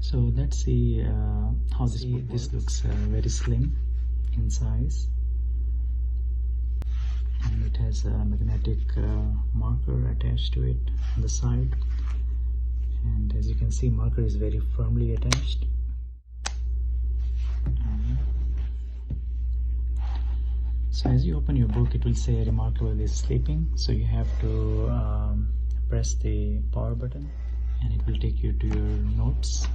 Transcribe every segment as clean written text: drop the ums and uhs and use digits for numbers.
So let's see how this looks very slim in size, and it has a magnetic marker attached to it on the side, and as you can see, marker is very firmly attached. So as you open your book, it will say reMarkable is sleeping, so you have to press the power button and it will take you to your notes.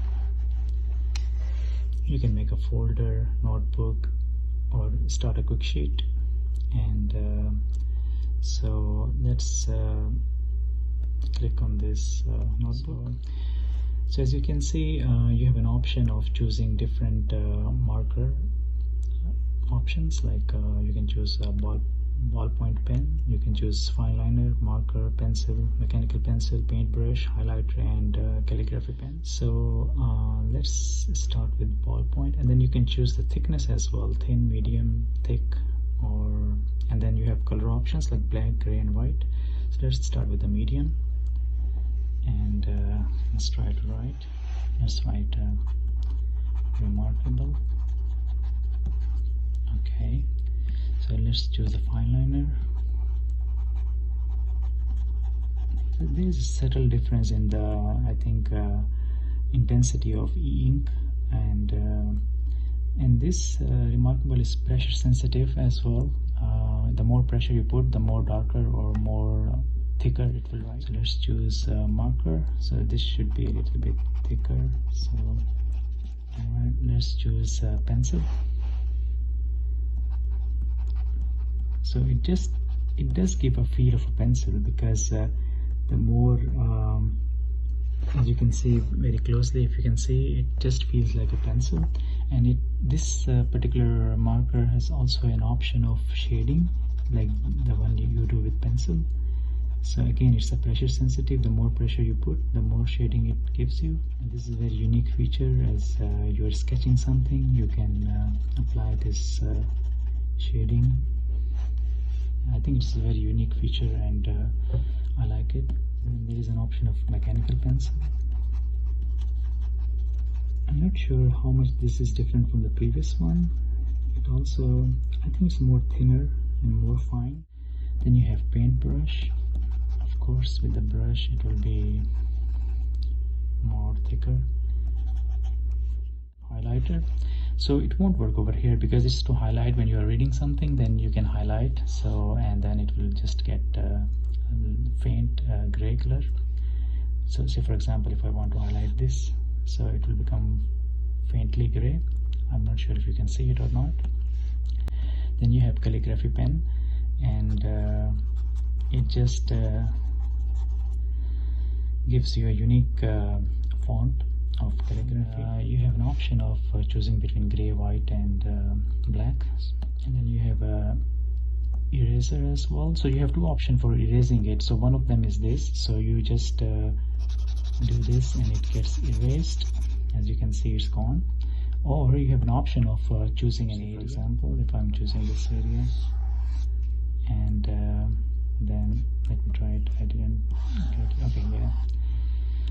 You can make a folder, notebook, or start a quick sheet. And so let's click on this notebook. So as you can see, you have an option of choosing different marker options, like you can choose a ballpoint pen, you can choose fine liner, marker, pencil, mechanical pencil, paintbrush, highlighter, and calligraphy pen. So let's start with ballpoint, and then you can choose the thickness as well, thin, medium, thick, and then you have color options like black, gray, and white. So let's start with the medium, and let's try to write. Let's write reMarkable. Okay, so let's choose the fine liner. So there is a subtle difference in the, I think, intensity of e-ink, and this reMarkable is pressure sensitive as well. The more pressure you put, the more darker or more thicker it will write. So let's choose marker. So this should be a little bit thicker. So alright, let's choose pencil. So it does give a feel of a pencil, because the more as you can see very closely, if you can see, it just feels like a pencil. And this particular marker has also an option of shading, like the one you do with pencil. So again, it's a pressure sensitive. The more pressure you put, the more shading it gives you. And this is a very unique feature. As you are sketching something, you can apply this shading. I think it's a very unique feature, and I like it. And there is an option of mechanical pencil. I'm not sure how much this is different from the previous one. It also, I think it's more thinner and more fine. Then you have paintbrush. Of course, with the brush it will be more thicker. Highlighter. So it won't work over here because it's to highlight when you are reading something, then you can highlight. So, and then it will just get faint gray color. So say for example, if I want to highlight this, so it will become faintly gray. I'm not sure if you can see it or not. Then you have calligraphy pen, and it just gives you a unique font of calligraphy. You have an option of choosing between gray, white, and black, and then you have a eraser as well. So you have two options for erasing it. So one of them is this. So you just do this and it gets erased. As you can see, it's gone. Or you have an option of choosing an area. For example, if I'm choosing this area, and then let me try it. I didn't get it. Okay, yeah.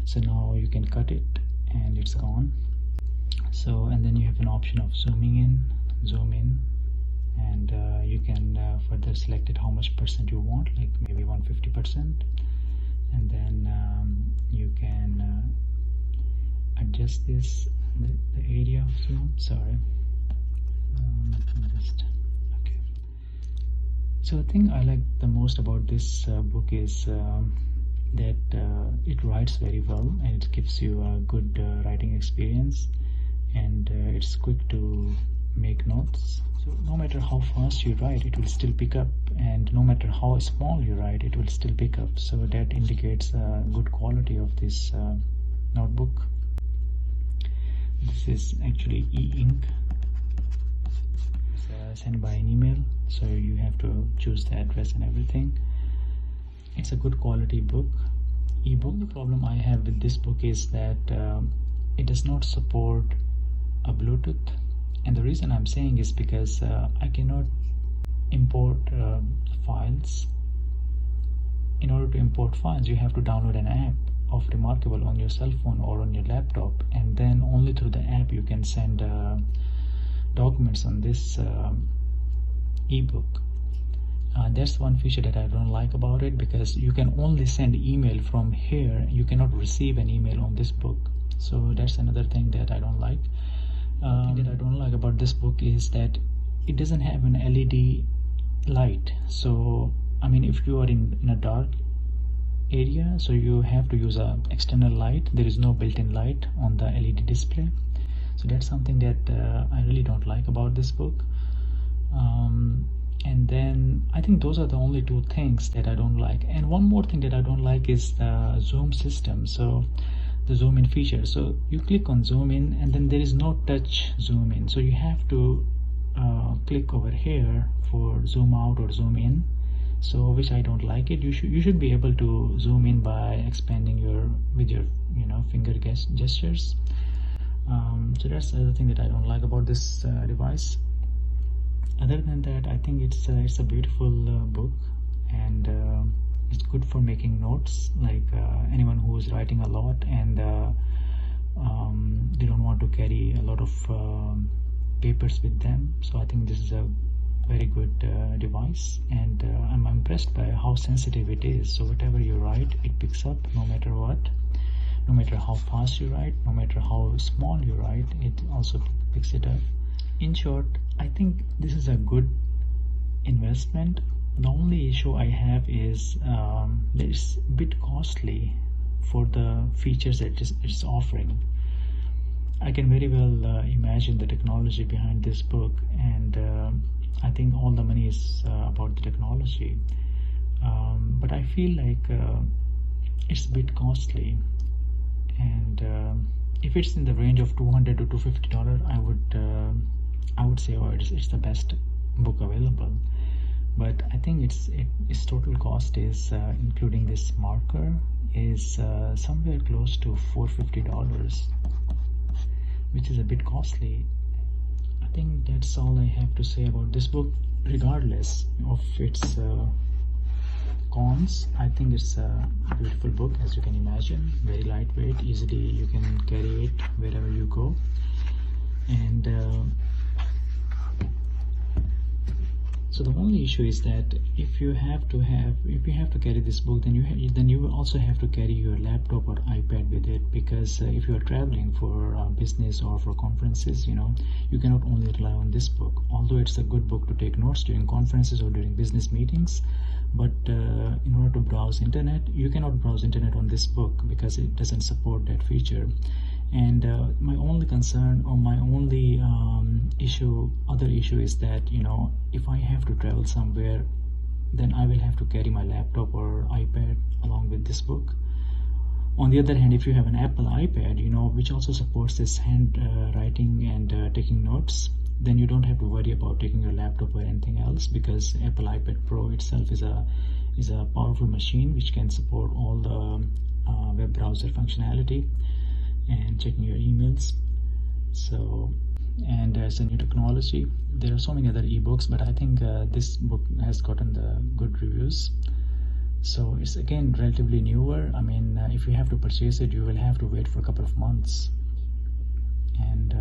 So now you can cut it and it's gone. So, and then you have an option of zooming in, zoom in, and you can further select it how much percent you want, like maybe 150%, and then you can adjust this, the area of zoom. Sorry, okay. So the thing I like the most about this book is that it writes very well, and it gives you a good writing experience, and it's quick to make notes. So no matter how fast you write, it will still pick up, and no matter how small you write, it will still pick up. So that indicates good quality of this notebook. This is actually e-ink. It's sent by an email, so you have to choose the address and everything. It's a good quality book, ebook. The problem I have with this book is that it does not support a Bluetooth, and the reason I'm saying is because I cannot import files. In order to import files, you have to download an app of reMarkable on your cell phone or on your laptop, and then only through the app you can send documents on this ebook. That's one feature that I don't like about it, because you can only send email from here. You cannot receive an email on this book. So that's another thing that I don't like. Thing that I don't like about this book is that it doesn't have an LED light. So I mean, if you are in a dark area, so you have to use a external light. There is no built-in light on the LED display. So that's something that I really don't like about this book. And then I think those are the only two things that I don't like. And one more thing that I don't like is the zoom system. So the zoom in feature, so you click on zoom in and then there is no touch zoom in, so you have to click over here for zoom out or zoom in, so which I don't like it. You should be able to zoom in by expanding with your finger gestures. So that's the other thing that I don't like about this device. Other than that, I think it's a beautiful book, and it's good for making notes, like anyone who is writing a lot and they don't want to carry a lot of papers with them. So I think this is a very good device, and I'm impressed by how sensitive it is. So whatever you write, it picks up no matter what, no matter how fast you write, no matter how small you write, it also picks it up. In short, I think this is a good investment. The only issue I have is it's a bit costly for the features that it's offering. I can very well imagine the technology behind this book, and I think all the money is about the technology. But I feel like it's a bit costly, and if it's in the range of $200 to $250, I would say, oh, it's the best book available. But I think its total cost is, including this marker, is somewhere close to $450, which is a bit costly. I think that's all I have to say about this book. Regardless of its cons, I think it's a beautiful book, as you can imagine. Very lightweight, easily you can carry it wherever you go. And so the only issue is that if you have to carry this book, then you also have to carry your laptop or iPad with it, because if you are traveling for business or for conferences, you cannot only rely on this book. Although it's a good book to take notes during conferences or during business meetings, but in order to browse internet, you cannot browse internet on this book because it doesn't support that feature. And my only concern, or my only other issue is that if I have to travel somewhere, then I will have to carry my laptop or iPad along with this book. On the other hand, if you have an Apple iPad, which also supports this handwriting and taking notes, then you don't have to worry about taking your laptop or anything else, because Apple iPad Pro itself is a powerful machine which can support all the web browser functionality and checking your emails. So, and as a new technology, there are so many other ebooks, but I think this book has gotten the good reviews. So it's again relatively newer. I mean, if you have to purchase it, you will have to wait for a couple of months. And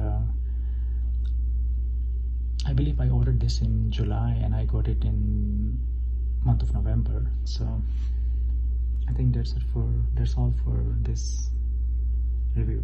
I believe I ordered this in July and I got it in month of November. So I think that's all for this review.